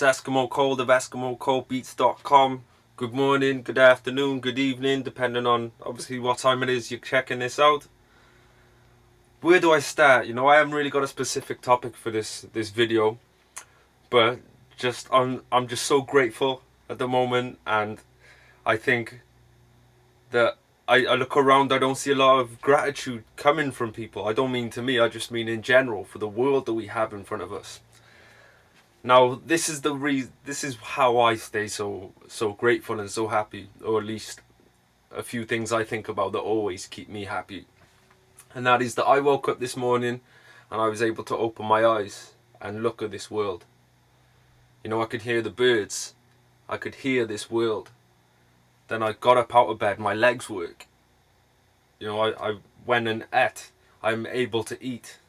It's Esskimo Cold of EskimoColdBeats.com. Good morning, good afternoon, good evening, depending on obviously what time it is you're checking this out. Where do I start? I haven't really got a specific topic for this video, but I'm just so grateful at the moment, and I think that I look around, I don't see a lot of gratitude coming from people. I don't mean to me, I just mean in general for the world that we have in front of us. Now, this is how I stay so grateful and so happy, or at least a few things I think about that always keep me happy. And that is that I woke up this morning and I was able to open my eyes and look at this world. I could hear the birds. I could hear this world. Then I got up out of bed, my legs work. I went and ate. I'm able to eat.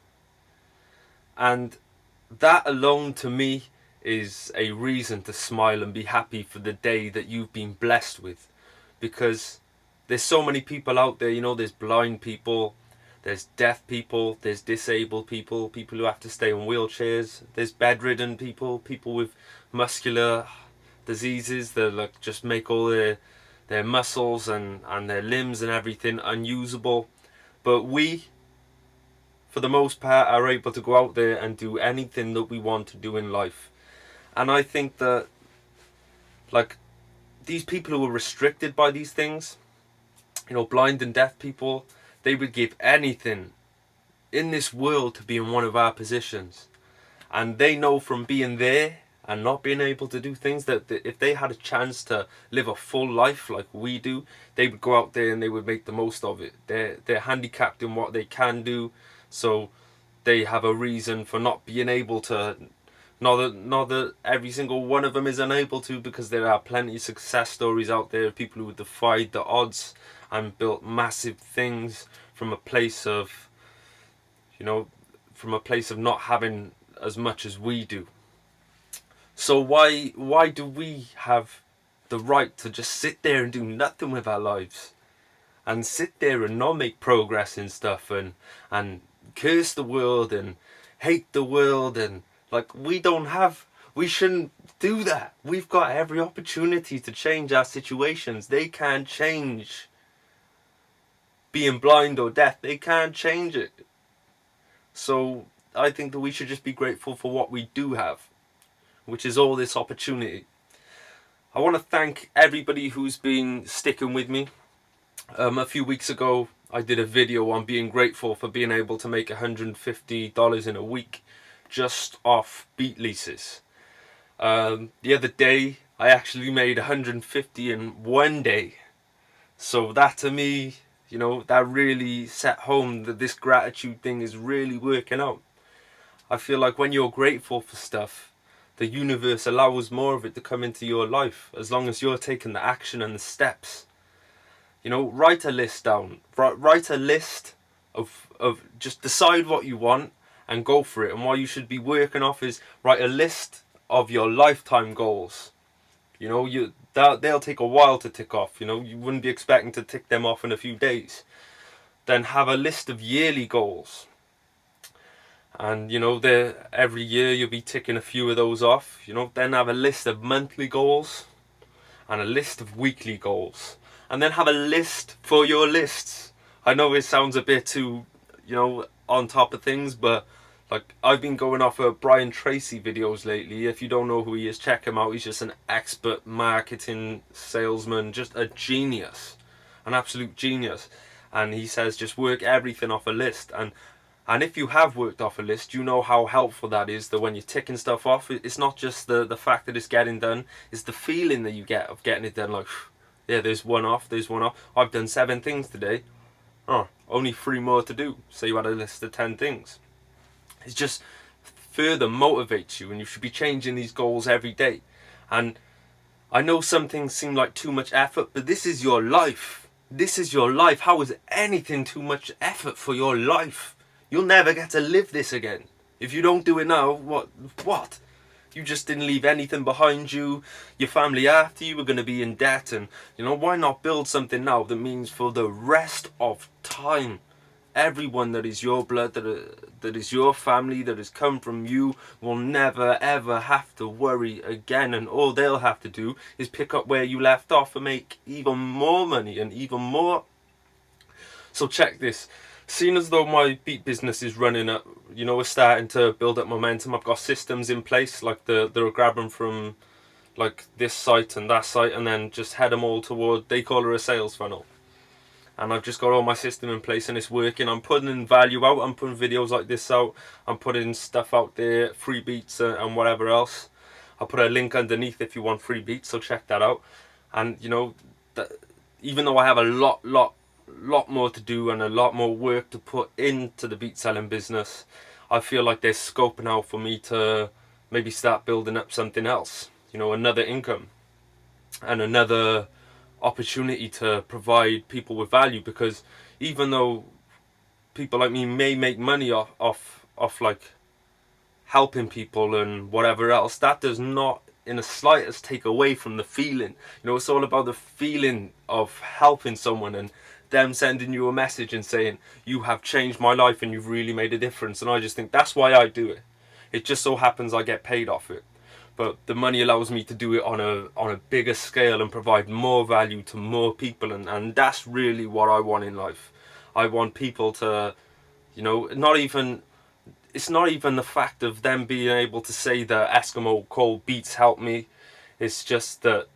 And that alone to me is a reason to smile and be happy for the day that you've been blessed with. Because there's so many people out there, there's blind people, there's deaf people, there's disabled people, people who have to stay in wheelchairs, there's bedridden people, people with muscular diseases that just make all their muscles and their limbs and everything unusable. But we, for the most part, are able to go out there and do anything that we want to do in life. And I think that, these people who are restricted by these things, blind and deaf people, they would give anything in this world to be in one of our positions. And they know from being there and not being able to do things that if they had a chance to live a full life like we do, they would go out there and they would make the most of it. They're handicapped in what they can do, so they have a reason for not being able to. Not that every single one of them is unable to, because there are plenty of success stories out there of people who defied the odds and built massive things from a place of, not having as much as we do. So why do we have the right to just sit there and do nothing with our lives, and sit there and not make progress in stuff, and curse the world and hate the world, and we shouldn't do that. We've got every opportunity to change our situations. They can't change being blind or deaf. They can't change it. So I think that we should just be grateful for what we do have, which is all this opportunity. I want to thank everybody who's been sticking with me. A few weeks ago, I did a video on being grateful for being able to make $150 in a week just off beat leases. The other day, I actually made $150 in one day. So that to me, that really set home that this gratitude thing is really working out. I feel like when you're grateful for stuff, the universe allows more of it to come into your life, as long as you're taking the action and the steps. Write a list down. Write a list of just decide what you want and go for it. And what you should be working off is write a list of your lifetime goals. They'll take a while to tick off. You wouldn't be expecting to tick them off in a few days. Then have a list of yearly goals. And every year you'll be ticking a few of those off. Then have a list of monthly goals and a list of weekly goals. And then have a list for your lists. I know it sounds a bit too, on top of things, but I've been going off of Brian Tracy videos lately. If you don't know who he is, check him out. He's just an expert marketing salesman, just a genius, an absolute genius. And he says just work everything off a list. And if you have worked off a list, you know how helpful that is, that when you're ticking stuff off, it's not just the fact that it's getting done, it's the feeling that you get of getting it done. Yeah, there's one off. I've done 7 things today. Oh, only 3 more to do. So you had a list of 10 things. It just further motivates you, and you should be changing these goals every day. And I know some things seem like too much effort, but this is your life. This is your life. How is anything too much effort for your life? You'll never get to live this again. If you don't do it now, what? You just didn't leave anything behind you. Your family after you are going to be in debt. And, why not build something now that means for the rest of time everyone that is your blood, that is your family, that has come from you, will never ever have to worry again, and all they'll have to do is pick up where you left off and make even more money and even more. So check this. Seeing as though my beat business is running up, we're starting to build up momentum. I've got systems in place, like they're grabbing from like this site and that site, and then just head them all toward, they call it a sales funnel. And I've just got all my system in place and it's working. I'm putting in value out, I'm putting videos like this out, I'm putting stuff out there, free beats and whatever else. I'll put a link underneath if you want free beats, so check that out. And even though I have a lot more to do and a lot more work to put into the beat selling business, I feel like there's scope now for me to maybe start building up something else, another income and another opportunity to provide people with value. Because even though people like me may make money off like helping people and whatever else, that does not in the slightest take away from the feeling. It's all about the feeling of helping someone and them sending you a message and saying, you have changed my life and you've really made a difference. And I just think that's why I do it. It just so happens I get paid off it, but the money allows me to do it on a bigger scale and provide more value to more people, and that's really what I want in life. I want people to, it's not even the fact of them being able to say that Esskimo cold beats help me. It's just the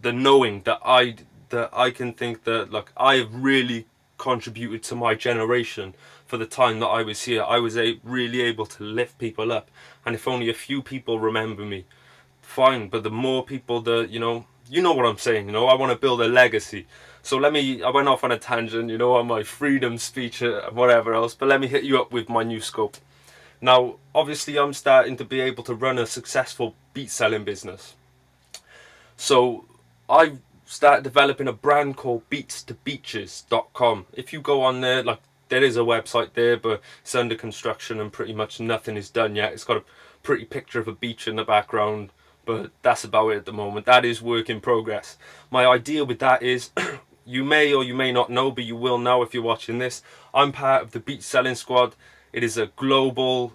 knowing that I can think that, like, I have really contributed to my generation. For the time that I was here, I was really able to lift people up, and if only a few people remember me, fine. But the more people that you know what I'm saying. I want to build a legacy. So I went off on a tangent, on my freedom speech and whatever else, but let me hit you up with my new scope. Now, obviously I'm starting to be able to run a successful beat selling business. So I started developing a brand called beatstobeaches.com. If you go on there, like, there is a website there, but it's under construction and pretty much nothing is done yet. It's got a pretty picture of a beach in the background, but that's about it at the moment. That is work in progress. My idea with that is, you may or you may not know, but you will now if you're watching this, I'm part of the Beat Selling Squad. It is a global,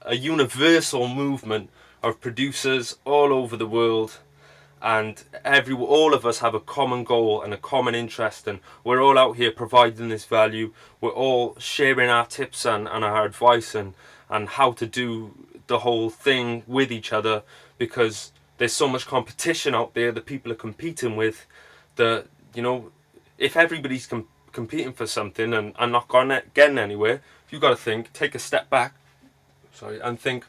a universal movement of producers all over the world, and all of us have a common goal and a common interest, and we're all out here providing this value. We're all sharing our tips and our advice and how to do the whole thing with each other, because there's so much competition out there that people are competing with, that if everybody's competing for something and not getting anywhere, you've got to take a step back, and think,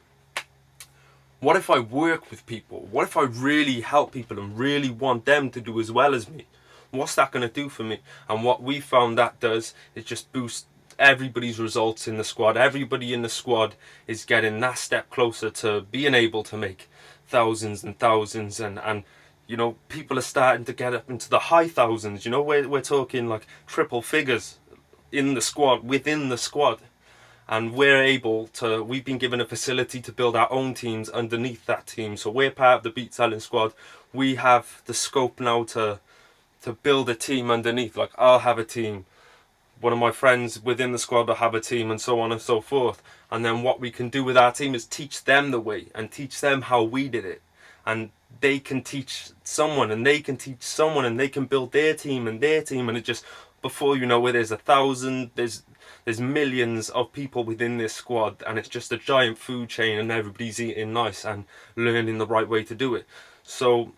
what if I work with people? What if I really help people and really want them to do as well as me? What's that going to do for me? And what we found that does is just boost everybody's results in the squad. Everybody in the squad is getting that step closer to being able to make thousands and thousands, and people are starting to get up into the high thousands. We're talking like triple figures in the squad, within the squad. And we've been given a facility to build our own teams underneath that team. So we're part of the Beat Selling Squad. We have the scope now to build a team underneath. Like, I'll have a team, one of my friends within the squad will have a team, and so on and so forth. And then what we can do with our team is teach them the way and teach them how we did it. And they can teach someone, and they can teach someone, and they can build their team, and it just, before you know it, there's 1,000, there's millions of people within this squad, and it's just a giant food chain, and everybody's eating nice and learning the right way to do it. So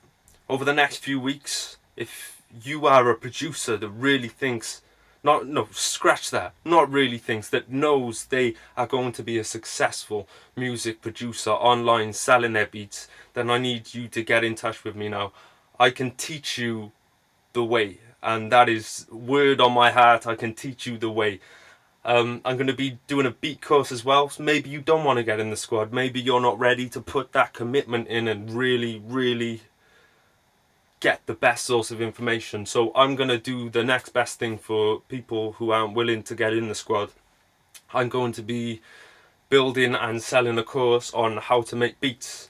over the next few weeks, if you are a producer that really thinks, not really thinks, that knows they are going to be a successful music producer online selling their beats, then I need you to get in touch with me now. I can teach you the way, and that is word on my heart. I can teach you the way. I'm going to be doing a beat course as well. So maybe you don't want to get in the squad. Maybe you're not ready to put that commitment in and really, really get the best source of information. So I'm going to do the next best thing for people who aren't willing to get in the squad. I'm going to be building and selling a course on how to make beats.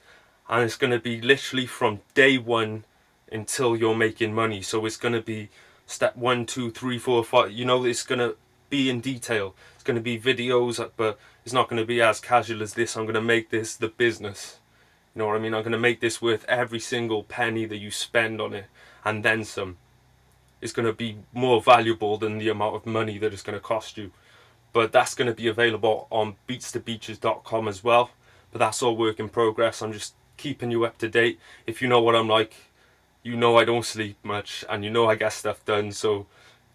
And it's going to be literally from day one until you're making money. So it's going to be step 1, 2, 3, 4, 5. It's going to be in detail. It's going to be videos, but it's not going to be as casual as this. I'm going to make this the business. You know what I mean? I'm going to make this worth every single penny that you spend on it, and then some. It's going to be more valuable than the amount of money that it's going to cost you. But that's going to be available on beatstobeaches.com as well. But that's all work in progress. I'm just keeping you up to date. If you know what I'm like, you know I don't sleep much, and you know I get stuff done. So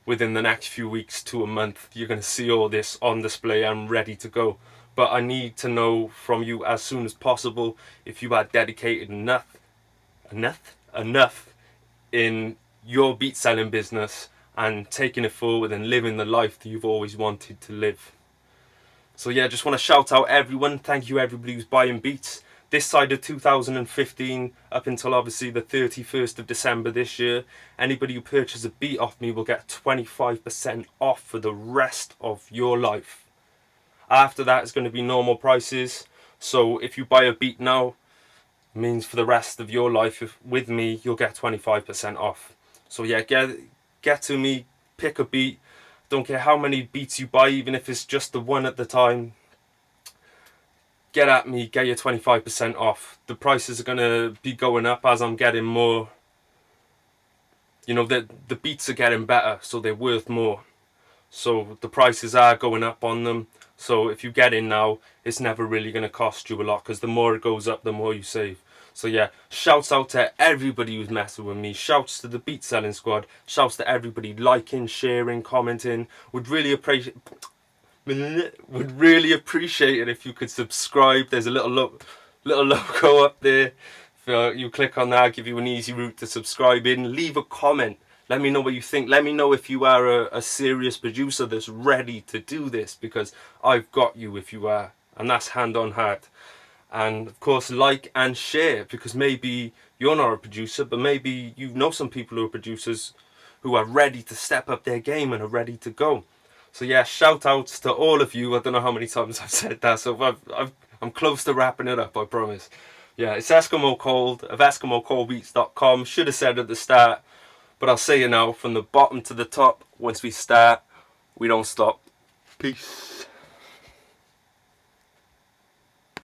within the next few weeks to a month, you're going to see all this on display and ready to go. But I need to know from you as soon as possible if you are dedicated enough in your beat selling business and taking it forward and living the life that you've always wanted to live. So yeah, just want to shout out everyone. Thank you everybody who's buying beats. This side of 2015 up until obviously the 31st of December this year, anybody who purchases a beat off me will get 25% off for the rest of your life. After that, it's going to be normal prices. So if you buy a beat now, it means for the rest of your life with me, you'll get 25% off. So yeah, get to me, pick a beat. Don't care how many beats you buy, even if it's just the one at the time. Get at me, get your 25% off. The prices are going to be going up as I'm getting more. You know, the beats are getting better, so they're worth more. So the prices are going up on them. So if you get in now, it's never really going to cost you a lot, because the more it goes up, the more you save. So yeah, shouts out to everybody who's messing with me. Shouts to the Beat Selling Squad. Shouts to everybody liking, sharing, commenting. Would really appreciate it if you could subscribe. There's a little logo up there. If you click on that, I'll give you an easy route to subscribe in. Leave a comment. Let me know what you think. Let me know if you are a serious producer that's ready to do this, because I've got you if you are. And that's hand on heart. And of course, like and share, because maybe you're not a producer, but maybe you know some people who are producers who are ready to step up their game and are ready to go. So yeah, shout outs to all of you. I don't know how many times I've said that, so I'm close to wrapping it up, I promise. Yeah, it's Esskimo Cold of EskimoColdBeats.com. Should have said at the start, but I'll say it now, from the bottom to the top. Once we start, we don't stop. Peace.